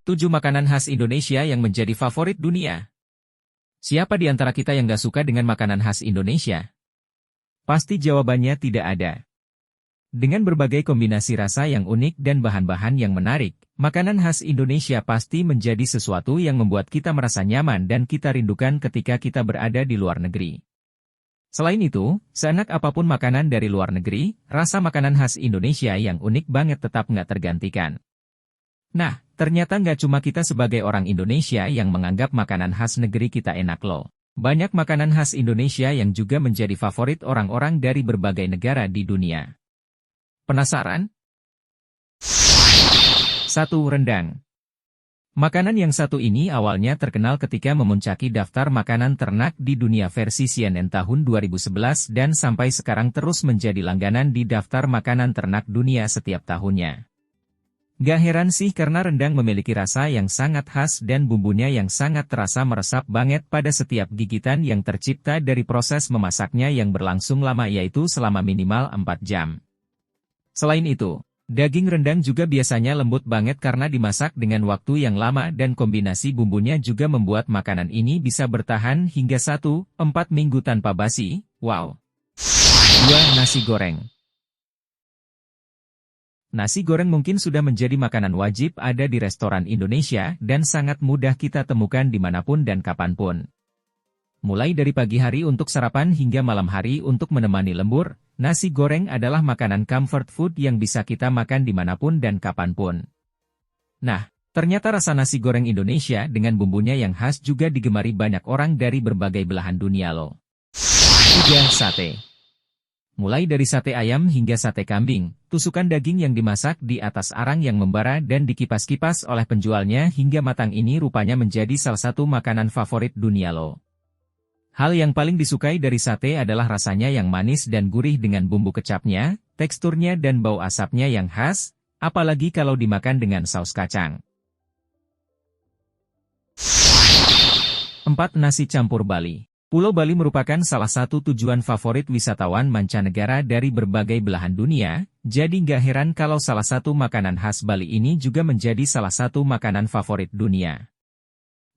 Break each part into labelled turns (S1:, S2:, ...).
S1: 7 makanan khas Indonesia yang menjadi favorit dunia. Siapa di antara kita yang gak suka dengan makanan khas Indonesia? Pasti jawabannya tidak ada. Dengan berbagai kombinasi rasa yang unik dan bahan-bahan yang menarik, makanan khas Indonesia pasti menjadi sesuatu yang membuat kita merasa nyaman dan kita rindukan ketika kita berada di luar negeri. Selain itu, seenak apapun makanan dari luar negeri, rasa makanan khas Indonesia yang unik banget tetap nggak tergantikan. Nah, ternyata nggak cuma kita sebagai orang Indonesia yang menganggap makanan khas negeri kita enak loh. Banyak makanan khas Indonesia yang juga menjadi favorit orang-orang dari berbagai negara di dunia. Penasaran? 1. Rendang. Makanan yang satu ini awalnya terkenal ketika memuncaki daftar makanan ternak di dunia versi CNN tahun 2011 dan sampai sekarang terus menjadi langganan di daftar makanan ternak dunia setiap tahunnya. Gak heran sih karena rendang memiliki rasa yang sangat khas dan bumbunya yang sangat terasa meresap banget pada setiap gigitan yang tercipta dari proses memasaknya yang berlangsung lama yaitu selama minimal 4 jam. Selain itu, daging rendang juga biasanya lembut banget karena dimasak dengan waktu yang lama dan kombinasi bumbunya juga membuat makanan ini bisa bertahan hingga 1-4 minggu tanpa basi. Wow! 2. Nasi goreng. Nasi goreng mungkin sudah menjadi makanan wajib ada di restoran Indonesia dan sangat mudah kita temukan dimanapun dan kapanpun. Mulai dari pagi hari untuk sarapan hingga malam hari untuk menemani lembur, nasi goreng adalah makanan comfort food yang bisa kita makan dimanapun dan kapanpun. Nah, ternyata rasa nasi goreng Indonesia dengan bumbunya yang khas juga digemari banyak orang dari berbagai belahan dunia loh. 3. Sate. Mulai dari sate ayam hingga sate kambing, tusukan daging yang dimasak di atas arang yang membara dan dikipas-kipas oleh penjualnya hingga matang ini rupanya menjadi salah satu makanan favorit dunia loh. Hal yang paling disukai dari sate adalah rasanya yang manis dan gurih dengan bumbu kecapnya, teksturnya dan bau asapnya yang khas, apalagi kalau dimakan dengan saus kacang. 4. Nasi campur Bali. Pulau Bali merupakan salah satu tujuan favorit wisatawan mancanegara dari berbagai belahan dunia, jadi nggak heran kalau salah satu makanan khas Bali ini juga menjadi salah satu makanan favorit dunia.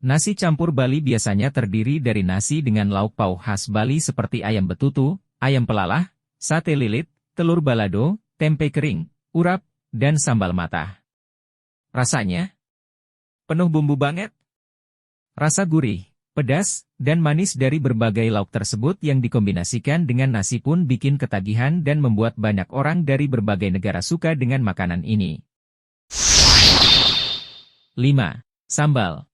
S1: Nasi campur Bali biasanya terdiri dari nasi dengan lauk pauk khas Bali seperti ayam betutu, ayam pelalah, sate lilit, telur balado, tempe kering, urap, dan sambal matah. Rasanya penuh bumbu banget. Rasa gurih, pedas, dan manis dari berbagai lauk tersebut yang dikombinasikan dengan nasi pun bikin ketagihan dan membuat banyak orang dari berbagai negara suka dengan makanan ini. 5. Sambal.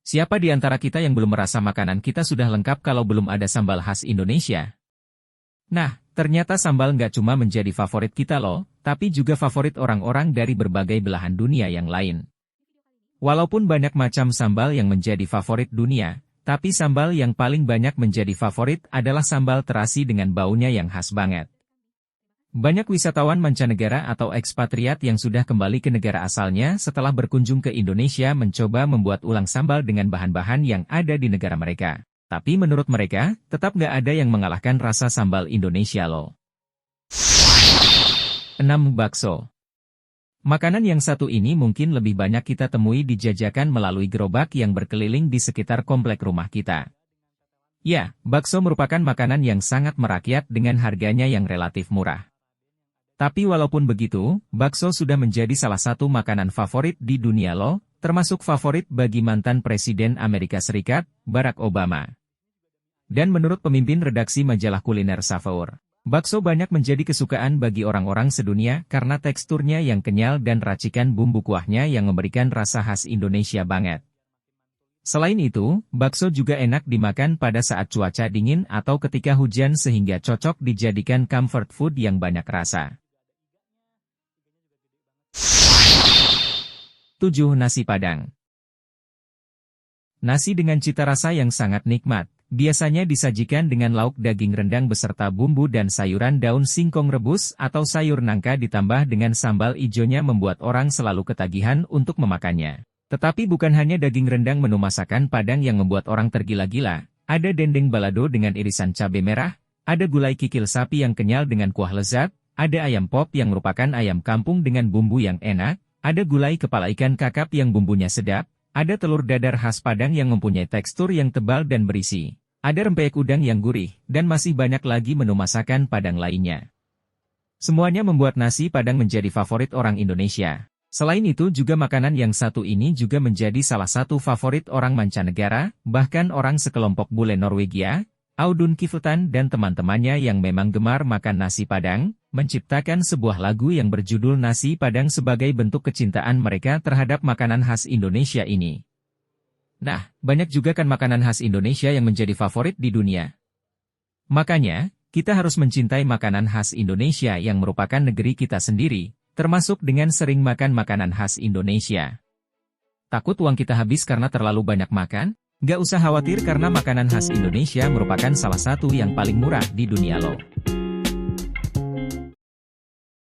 S1: Siapa di antara kita yang belum merasa makanan kita sudah lengkap kalau belum ada sambal khas Indonesia? Nah, ternyata sambal nggak cuma menjadi favorit kita loh, tapi juga favorit orang-orang dari berbagai belahan dunia yang lain. Walaupun banyak macam sambal yang menjadi favorit dunia, tapi sambal yang paling banyak menjadi favorit adalah sambal terasi dengan baunya yang khas banget. Banyak wisatawan mancanegara atau ekspatriat yang sudah kembali ke negara asalnya setelah berkunjung ke Indonesia mencoba membuat ulang sambal dengan bahan-bahan yang ada di negara mereka. Tapi menurut mereka, tetap nggak ada yang mengalahkan rasa sambal Indonesia loh. 6. Bakso. Makanan yang satu ini mungkin lebih banyak kita temui dijajakan melalui gerobak yang berkeliling di sekitar komplek rumah kita. Ya, bakso merupakan makanan yang sangat merakyat dengan harganya yang relatif murah. Tapi walaupun begitu, bakso sudah menjadi salah satu makanan favorit di dunia loh, termasuk favorit bagi mantan Presiden Amerika Serikat, Barack Obama. Dan menurut pemimpin redaksi majalah kuliner Saveur, bakso banyak menjadi kesukaan bagi orang-orang sedunia karena teksturnya yang kenyal dan racikan bumbu kuahnya yang memberikan rasa khas Indonesia banget. Selain itu, bakso juga enak dimakan pada saat cuaca dingin atau ketika hujan sehingga cocok dijadikan comfort food yang banyak rasa. 7. Nasi Padang. Nasi dengan cita rasa yang sangat nikmat, biasanya disajikan dengan lauk daging rendang beserta bumbu dan sayuran daun singkong rebus atau sayur nangka ditambah dengan sambal ijonya membuat orang selalu ketagihan untuk memakannya. Tetapi bukan hanya daging rendang menu masakan Padang yang membuat orang tergila-gila, ada dendeng balado dengan irisan cabai merah, Ada gulai kikil sapi yang kenyal dengan kuah lezat, ada ayam pop yang merupakan ayam kampung dengan bumbu yang enak, ada gulai kepala ikan kakap yang bumbunya sedap, ada telur dadar khas Padang yang mempunyai tekstur yang tebal dan berisi, ada rempeyek udang yang gurih, dan masih banyak lagi menu masakan Padang lainnya. Semuanya membuat nasi Padang menjadi favorit orang Indonesia. Selain itu juga makanan yang satu ini juga menjadi salah satu favorit orang mancanegara, bahkan orang sekelompok bule Norwegia, Audun Kifletan dan teman-temannya yang memang gemar makan nasi Padang, menciptakan sebuah lagu yang berjudul Nasi Padang sebagai bentuk kecintaan mereka terhadap makanan khas Indonesia ini. Nah, banyak juga kan makanan khas Indonesia yang menjadi favorit di dunia. Makanya, kita harus mencintai makanan khas Indonesia yang merupakan negeri kita sendiri, termasuk dengan sering makan makanan khas Indonesia. Takut uang kita habis karena terlalu banyak makan? Gak usah khawatir karena makanan khas Indonesia merupakan salah satu yang paling murah di dunia loh.